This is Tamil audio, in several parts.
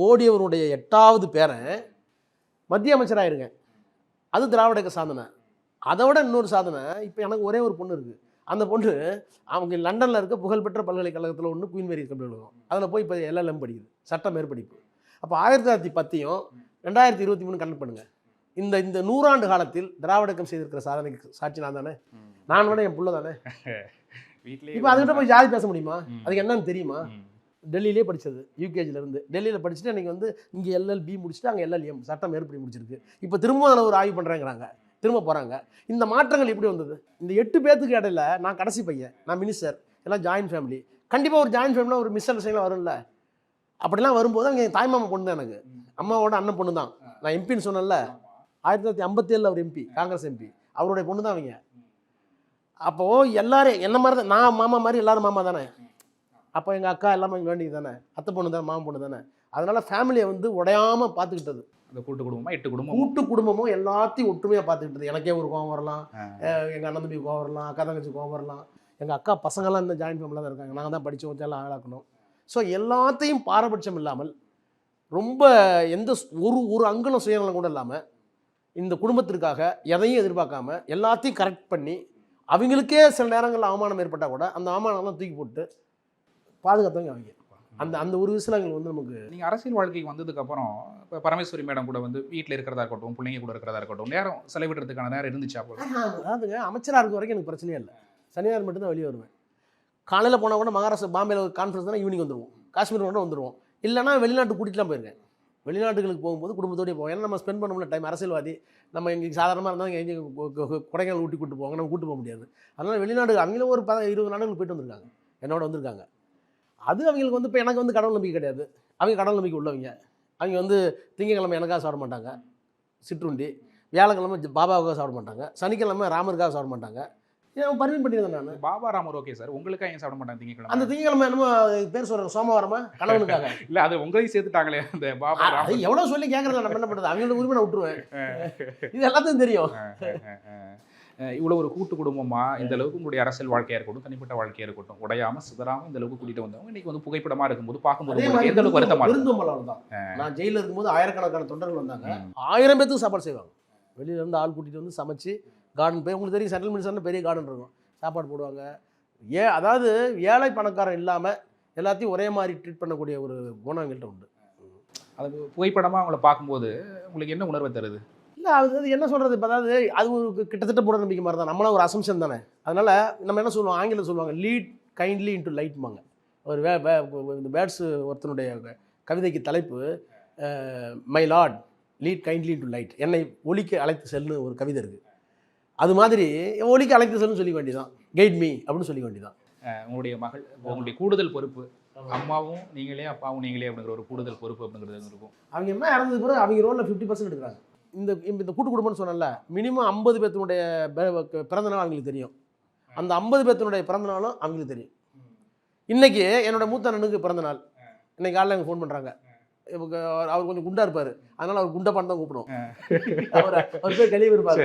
ஓடியவருடைய 8வது பேரன் மத்திய அமைச்சராயிருங்க. அது திராவிட இயக்க சாதனை. அதை விட இன்னொரு சாதனை, இப்போ எனக்கு ஒரே ஒரு பொண்ணு இருக்குது. அந்த பொண்ணு அவங்க லண்டனில் இருக்க புகழ்பெற்ற பல்கலைக்கழகத்தில் ஒன்று குயின் மேரி கல்லூரிக்கும் அதில் போய் இப்போ எல்எல்எம் படிக்குது, சட்ட மேற்படிப்பு. அப்போ 1910ஐயும் 2023 கனெக்ட் பண்ணுங்க. இந்த இந்த 100 ஆண்டு காலத்தில் திராவிட இயக்கம் செய்திருக்கிற சாதனைக்கு சாட்சி நான் தானே, நான் விட என் புள்ள தானே. இப்போ அதுக்கிட்ட போய் ஜாதி பேச முடியுமா? அதுக்கு என்னன்னு தெரியுமா? டெல்லியிலே படித்தது, யூகேஜிலேருந்து டெல்லியில் படிச்சுட்டு அன்றைக்கி வந்து இங்கே எல்எல்பி முடிச்சுட்டு அங்கே எல்எல்எம் சட்டம் மேற்படி முடிச்சிருக்கு. இப்போ திரும்ப அதில் ஒரு ஆய்வு பண்ணுறேங்கிறாங்க, திரும்ப போகிறாங்க. இந்த மாற்றங்கள் எப்படி வந்தது? இந்த 8 பேர்த்துக்கு இடையில நான் கடைசி பையன், நான் மினிஸ்டர், எல்லாம் ஜாயின்ட் ஃபேமிலி. கண்டிப்பாக ஒரு ஜாயின்ட் ஃபேமிலியில் ஒரு மிஸ் அண்டர்ஸ்டாண்டிங்லாம் வரும்ல. அப்படிலாம் வரும்போது அங்கே தாய்மாமா பொண்ணு தான், எனக்கு அம்மாவோட அண்ணன் பொண்ணு தான். நான் எம்பின்னு சொன்னேன்ல, 1957 அவர் எம்பி, காங்கிரஸ் எம்பி, அவருடைய பொண்ணு தான் அவங்க. அப்போது எல்லாரும் என்ன மாதிரி தான், நான் மாமா மாதிரி எல்லாரும் மாமா தானே. அப்போ எங்கள் அக்கா எல்லாமே இங்கே வேண்டியது தானே, அத்தை பொண்ணு தானே, மாமா பொண்ணு தானே. அதனால் ஃபேமிலியை வந்து உடையாமல் பார்த்துக்கிட்டது. அந்த கூட்டு குடும்பமாக 8 குடும்பம், கூட்டு குடும்பமும் எல்லாத்தையும் ஒற்றுமையாக பார்த்துக்கிட்டது. எனக்கே ஒரு கோவம் வரலாம், எங்கள் அண்ணன் தம்பி கோவம் வரலாம், அக்கா தங்கச்சி கோவம் வரலாம். எங்கள் அக்கா பசங்கள்லாம் இந்த ஜாயின்ட் ஃபேமிலியில் தான் இருக்காங்க, நாங்கள் தான் படித்து வச்சு எல்லாம் ஆளாக்கணும். ஸோ எல்லாத்தையும் பாரபட்சம் இல்லாமல், ரொம்ப எந்த ஒரு அங்குலம் சுயநலம் கூட இல்லாமல், இந்த குடும்பத்திற்காக எதையும் எதிர்பார்க்காம எல்லாத்தையும் கரெக்ட் பண்ணி, அவங்களுக்கே சில நேரங்களில் அவமானம் ஏற்பட்டால் கூட அந்த அவமானம்லாம் தூக்கி போட்டு பாதுகாத்தவங்க அவங்க. அந்த அந்த ஒரு விஷயங்கள் வந்து நமக்கு. நீங்கள் அரசியல் வாழ்க்கைக்கு வந்ததுக்கப்புறம் இப்போ பரமேஸ்வரி மேடம் கூட வந்து வீட்டில் இருக்கிறதா இருக்கட்டும், பிள்ளைங்க கூட இருக்கிறதா இருக்கட்டும், நேரம் செலவிடுறதுக்கான நேரம் இருந்துச்சா? அதாவதுங்க, அமைச்சராக இருக்க வரைக்கும் எனக்கு பிரச்சனையே இல்லை. சனியார் மட்டும்தான் வெளியே வருவேன். காலையில் போனால் கூட மகாராஷ்டிரா பாம்பேயில் ஒரு கான்ஃபரன்ஸ் தான், ஈவினிங் வந்துடுவோம். காஷ்மீர் கூட வந்துடுவோம். இல்லைனா வெளிநாட்டு கூட்டிகிட்டுலாம் போயிருக்கேன். வெளிநாட்டுகளுக்கு போகும்போது குடும்பத்தோடய போவோம். ஏன்னா நம்ம ஸ்பெண்ட் பண்ண முடியல டைம். அரசியல்வாதி நம்ம இங்கே சாதாரணமாக இருந்தால் இங்கே கொடைக்கானல் ஊட்டி கூட்டு போவாங்க, நம்ம கூட்டு போக முடியாது. அதனால் வெளிநாடு அவங்களும் ஒரு 20 நாடுகளுக்கு போயிட்டு வந்திருக்காங்க, என்னோட வந்திருக்காங்க. அது அவங்களுக்கு வந்து இப்போ எனக்கு வந்து கடவுள் நம்பிக்கை கிடையாது, அவங்க கடவுள் நம்பிக்கை உள்ளவங்க. அவங்க வந்து திங்கக்கிழமை எனக்காக சாப்பிட மாட்டாங்க சிற்றுண்டி, வியாழக்கிழமை பாபாவுக்காக சாப்பிட மாட்டாங்க, சனிக்கிழமை ராமருக்காக சாப்பிட மாட்டாங்க. ஏன் பர்மிட் பண்ணியிருந்தேன் நான். பாபா ராமர் ஓகே சார், உங்களுக்காக ஏன் சாப்பிட மாட்டாங்க திங்கக்கிழமை? அந்த திங்கக்கிழமை என்னமோ பேர் சொல்கிறாங்க, சோமவாரமா, கணவனுக்காக. இல்லை, அது உங்களையும் சேர்த்துட்டாங்களே அந்த பாபா ராமர். எவ்வளோ சொல்லி கேட்குறத நம்ம என்ன பண்ணுறது, அவங்களோட உரிமை நான் விட்டுருவேன். இது எல்லாத்தையும் தெரியும். இவ்வளோ ஒரு கூட்டு குடும்பமாக இந்த அளவுக்கு உங்களுடைய அரசியல் வாழ்க்கையாக இருக்கட்டும், தனிப்பட்ட வாழ்க்கையாக இருக்கட்டும், உடையாமல் சிதறாமல் இந்த அளவுக்கு கூட்டிகிட்டு வந்தவங்க இன்னைக்கு வந்து புகைப்படமாக இருக்கும்போது பார்க்கும்போது எந்த அளவுக்கு வருத்தமாக விருந்தோம்பல் தான். நான் ஜெயிலில் இருக்கும்போது ஆயிரக்கணக்கான தொண்டர்கள் வந்தாங்க, 1000 பேருக்கு சாப்பாடு செய்வாங்க. வெளியிலேருந்து ஆள் கூட்டிகிட்டு வந்து சமைச்சு, கார்டன் போய், உங்களுக்கு தெரியும் செட்டில்மெண்ட்ஸ் பெரிய கார்டன் இருக்கும், சாப்பாடு போடுவாங்க. அதாவது ஏழை பணக்காரன் இல்லாமல் எல்லாத்தையும் ஒரே மாதிரி ட்ரீட் பண்ணக்கூடிய ஒரு குணம் எங்கள்கிட்ட உண்டு. அது புகைப்படமாக அவங்கள பார்க்கும்போது உங்களுக்கு என்ன உணர்வை தருது? இல்லை, அது என்ன சொல்கிறது, இப்போ அதாவது அது ஒரு கிட்டத்தட்ட மூட நம்பிக்கை மாதிரி தான், நம்மளாம் ஒரு அசம்ஷன் தானே. அதனால் நம்ம என்ன சொல்லுவோம், ஆங்கிலம் சொல்லுவாங்க லீட் கைண்ட்லி இன்ட்டு லைட்மாங்க. ஒரு இந்த பேர்ட்ஸ் ஒருத்தனுடைய கவிதைக்கு தலைப்பு my Lord lead kindly into light, என்னை ஒலிக்க அழைத்து செல்லுன்னு ஒரு கவிதை இருக்குது. அது மாதிரி ஒலிக்க அழைத்து செல்லுன்னு சொல்லிக்க வேண்டியதான், கைட் மீ அப்படின்னு சொல்லிக்க வேண்டியதான். உங்களுடைய மகள், உங்களுடைய கூடுதல் பொறுப்பு, அம்மாவும் நீங்களே அப்பாவும் நீங்களே அப்படிங்கிற ஒரு கூடுதல் பொறுப்பு அப்படிங்கிறது இருக்கும். அவங்க என்ன இறந்தது பிறகு அவங்க ரோலில் 50% எடுக்கிறாங்க. இந்த கூட்டு குடும்பம்னு சொன்னல, மினிமம் 50 பேர்த்தினுடைய பிறந்தநாள் அவங்களுக்கு தெரியும். அந்த 50 பேர்த்தினுடைய பிறந்தநாளும் அவங்களுக்கு தெரியும். இன்றைக்கி என்னோட மூத்த அண்ணனுக்கு பிறந்தநாள், இன்றைக்கி காலையில் எனக்கு ஃபோன் பண்ணுறாங்க. அவர் கொஞ்சம் குண்டா இருப்பார், அதனால் அவர் குண்டப்பான்னு தான் கூப்பிடுவோம். அவர் பேர் கழிவு இருப்பார்,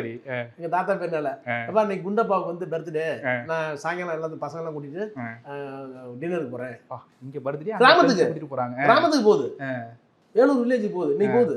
எங்கள் தாத்தா பேர்னால. அப்போ அன்றைக்கி குண்டப்பாவுக்கு வந்து பர்த்டே, நான் சாயங்காலம் எல்லாத்தையும் பசங்கள்லாம் கூட்டிகிட்டு டின்னருக்கு போகிறேன். இங்கே பர்த்டே கிராமத்துக்கு போகிறாங்க, கிராமத்துக்கு போகுது, வேலூர் வில்லேஜுக்கு போகுது, இன்னைக்கு போகுது.